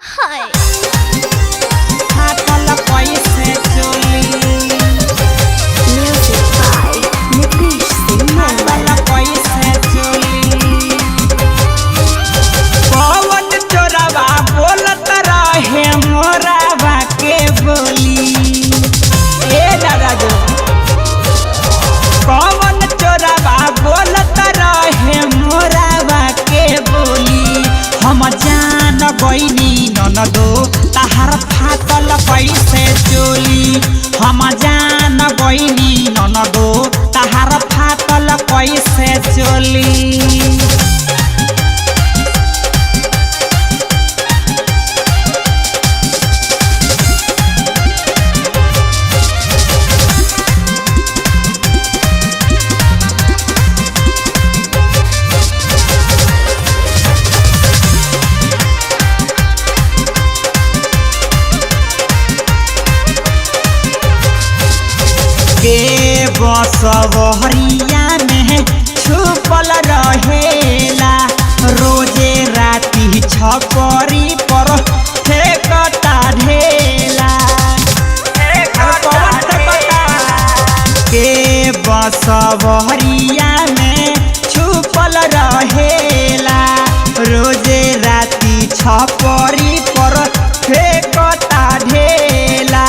हाय फाटल कैसे चोली म्यूजिक बाय नीतीश सिंह फाटल कैसे चोली पवन चोरवा बोलत रहे मोरावा के बोली ए दादा जो पवन चोरवा बोलत रहे मोरावा के बोली हम जान गईनी ननदो तहार फाटल कैसे चोली हम जान गईनी ननदो तहार फाटल कैसे चोली के बसवहरिया में छुपल रहेला रोजे राती छपरी पर फेंकता ढेला के बसवहरिया में छुपल रहेला रोजे राती छपरी पर फेंकता ढेला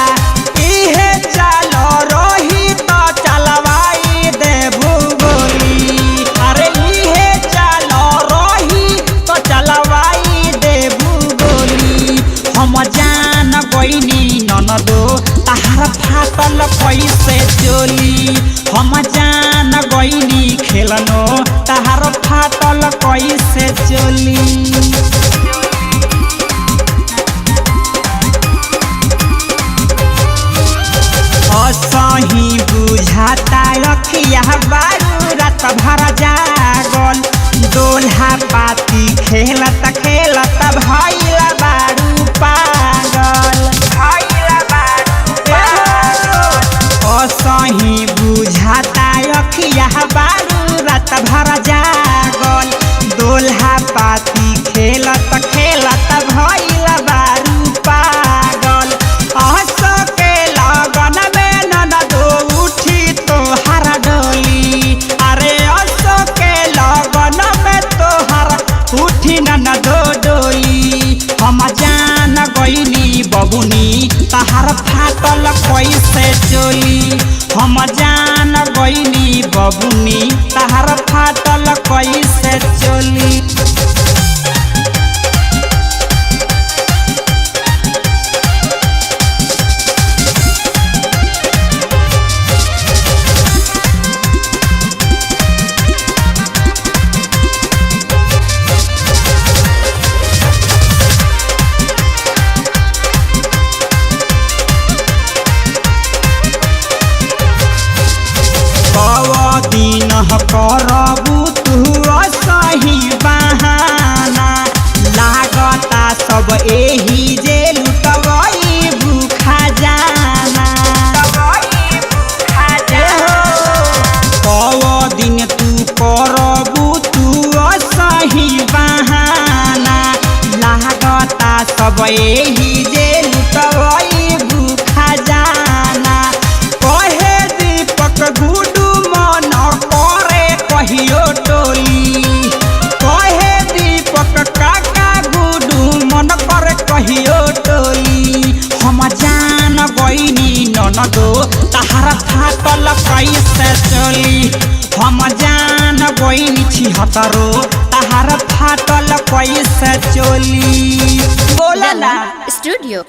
इहे चाल रही तो चलवाई देबू गोली अरे इहे चाल रही तो चलवाई देबू गोली हम जान गईनी ननदो तहार फाटल कैसे चोली हम जान गईनी खेलनो तहार फाटल कैसे चोली असही बुझाता रखिया बारू रात भर जागल दोल्हा पाती खेलत खेलत भइल बारू पागल असही बुझाता रखिया बारू रात भर जागल दोल्हा पाती खेलत खेलत भइल बारू पागल हंस के लगन में ननदो उठी तोहर डोली अरे हंस के लगन में तोहर उठी ननदो डोली हम जान गईनी बबुनी तहार फाटल कैसे चोली हम जान गईनी बबुनी तहार फाटल कैसे चोली दिन करबू तू असही बहाना लागता सब एही जे लुटवई भूखा जाना दिन तू करबू तू असही बहाना लागता सब एही जे लुटवई भूखा जाना कहे दीपक गुडू कहियो टोली कहे दीपक काका गुडू मन कर कहियो टोली हम जान गईनी ननदो तहार फाटल कैसे चोली हम जान गईनी छिहत्तरो तहार फाटल कैसे चोली बोला ना स्टूडियो।